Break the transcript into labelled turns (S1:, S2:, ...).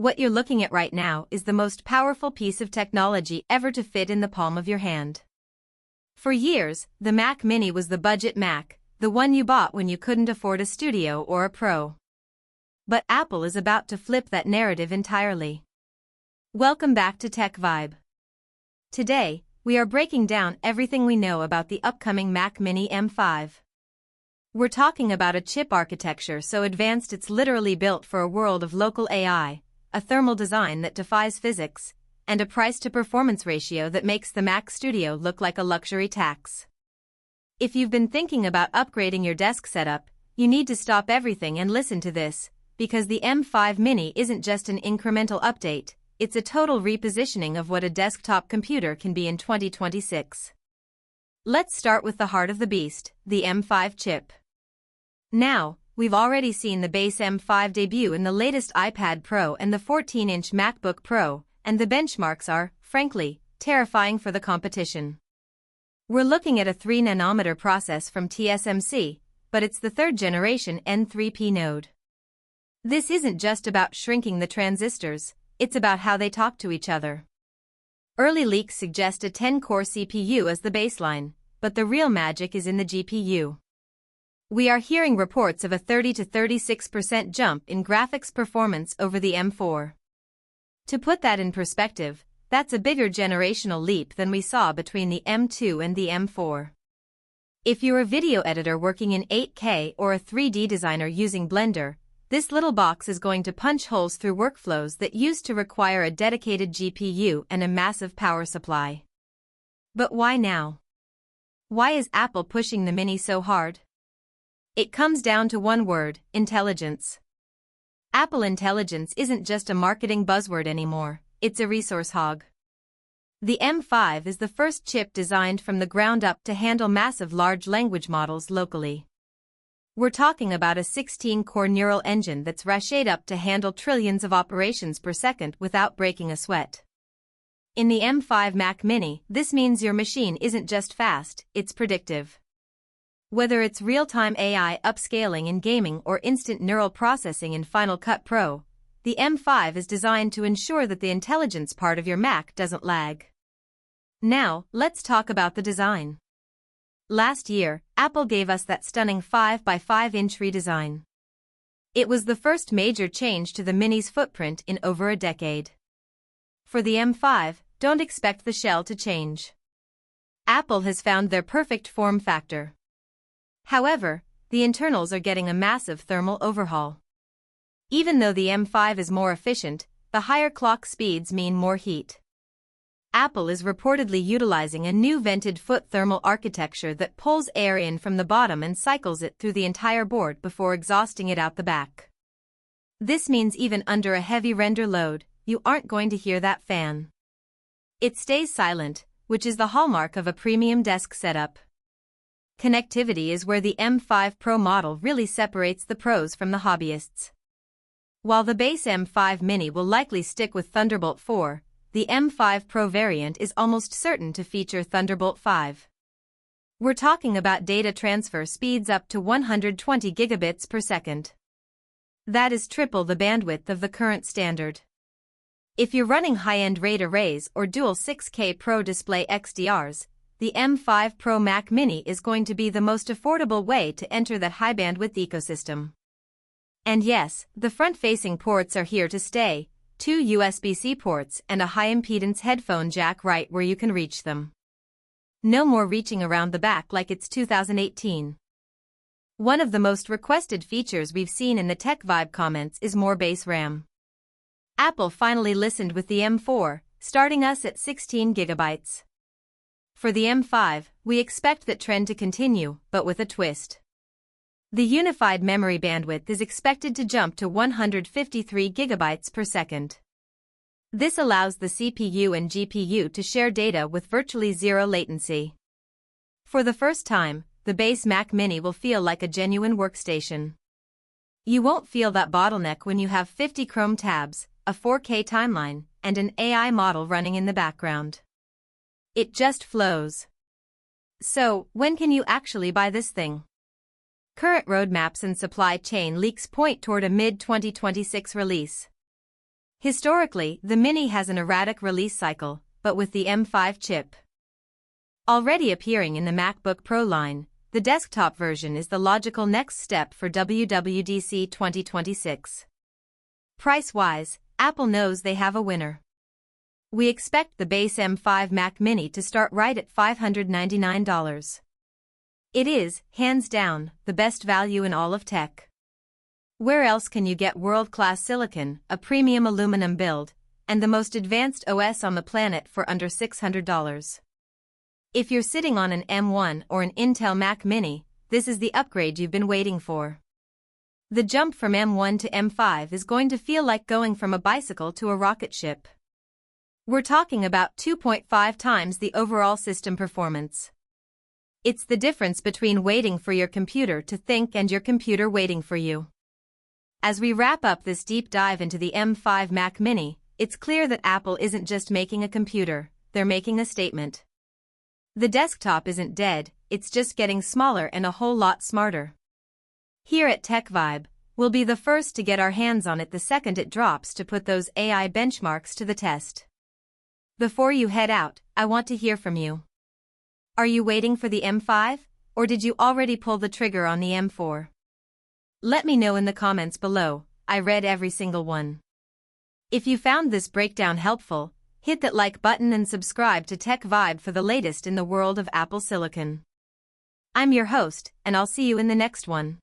S1: What you're looking at right now is the most powerful piece of technology ever to fit in the palm of your hand. For years, the Mac Mini was the budget Mac, the one you bought when you couldn't afford a Studio or a Pro. But Apple is about to flip that narrative entirely. Welcome back to TechVibe. Today, we are breaking down everything we know about the upcoming Mac Mini M5. We're talking about a chip architecture so advanced it's literally built for a world of local AI, a thermal design that defies physics, and a price-to-performance ratio that makes the Mac Studio look like a luxury tax. If you've been thinking about upgrading your desk setup, you need to stop everything and listen to this, because the M5 Mini isn't just an incremental update, it's a total repositioning of what a desktop computer can be in 2026. Let's start with the heart of the beast, the M5 chip. Now, we've already seen the base M5 debut in the latest iPad Pro and the 14-inch MacBook Pro, and the benchmarks are, frankly, terrifying for the competition. We're looking at a 3-nanometer process from TSMC, but it's the third-generation N3P node. This isn't just about shrinking the transistors, it's about how they talk to each other. Early leaks suggest a 10-core CPU as the baseline, but the real magic is in the GPU. We are hearing reports of a 30 to 36% jump in graphics performance over the M4. To put that in perspective, that's a bigger generational leap than we saw between the M2 and the M4. If you're a video editor working in 8K or a 3D designer using Blender, this little box is going to punch holes through workflows that used to require a dedicated GPU and a massive power supply. But why now? Why is Apple pushing the Mini so hard? It comes down to one word: intelligence. Apple Intelligence isn't just a marketing buzzword anymore, it's a resource hog. The M5 is the first chip designed from the ground up to handle massive large language models locally. We're talking about a 16-core neural engine that's ratcheted up to handle trillions of operations per second without breaking a sweat. In the M5 Mac Mini, this means your machine isn't just fast, it's predictive. Whether it's real-time AI upscaling in gaming or instant neural processing in Final Cut Pro, the M5 is designed to ensure that the intelligence part of your Mac doesn't lag. Now, let's talk about the design. Last year, Apple gave us that stunning 5x5-inch redesign. It was the first major change to the Mini's footprint in over a decade. For the M5, don't expect the shell to change. Apple has found their perfect form factor. However, the internals are getting a massive thermal overhaul. Even though the M5 is more efficient, the higher clock speeds mean more heat. Apple is reportedly utilizing a new vented foot thermal architecture that pulls air in from the bottom and cycles it through the entire board before exhausting it out the back. This means even under a heavy render load, you aren't going to hear that fan. It stays silent, which is the hallmark of a premium desk setup. Connectivity is where the M5 Pro model really separates the pros from the hobbyists. While the base M5 Mini will likely stick with Thunderbolt 4, the M5 Pro variant is almost certain to feature Thunderbolt 5. We're talking about data transfer speeds up to 120 gigabits per second. That is triple the bandwidth of the current standard. If you're running high-end RAID arrays or dual 6K Pro Display XDRs, the M5 Pro Mac Mini is going to be the most affordable way to enter that high-bandwidth ecosystem. And yes, the front-facing ports are here to stay, 2 USB-C ports and a high-impedance headphone jack right where you can reach them. No more reaching around the back like it's 2018. One of the most requested features we've seen in the TechVibe comments is more base RAM. Apple finally listened with the M4, starting us at 16 gigabytes. For the M5, we expect that trend to continue, but with a twist. The unified memory bandwidth is expected to jump to 153 gigabytes per second. This allows the CPU and GPU to share data with virtually zero latency. For the first time, the base Mac Mini will feel like a genuine workstation. You won't feel that bottleneck when you have 50 Chrome tabs, a 4K timeline, and an AI model running in the background. It just flows. So, when can you actually buy this thing? Current roadmaps and supply chain leaks point toward a mid-2026 release. Historically, the Mini has an erratic release cycle, but with the M5 chip already appearing in the MacBook Pro line, the desktop version is the logical next step for WWDC 2026. Price-wise, Apple knows they have a winner. We expect the base M5 Mac Mini to start right at $599. It is, hands down, the best value in all of tech. Where else can you get world-class silicon, a premium aluminum build, and the most advanced OS on the planet for under $600? If you're sitting on an M1 or an Intel Mac Mini, this is the upgrade you've been waiting for. The jump from M1 to M5 is going to feel like going from a bicycle to a rocket ship. We're talking about 2.5 times the overall system performance. It's the difference between waiting for your computer to think and your computer waiting for you. As we wrap up this deep dive into the M5 Mac Mini, it's clear that Apple isn't just making a computer, they're making a statement. The desktop isn't dead, it's just getting smaller and a whole lot smarter. Here at TechVibe, we'll be the first to get our hands on it the second it drops to put those AI benchmarks to the test. Before you head out, I want to hear from you. Are you waiting for the M5, or did you already pull the trigger on the M4? Let me know in the comments below, I read every single one. If you found this breakdown helpful, hit that like button and subscribe to TechVibe for the latest in the world of Apple Silicon. I'm your host, and I'll see you in the next one.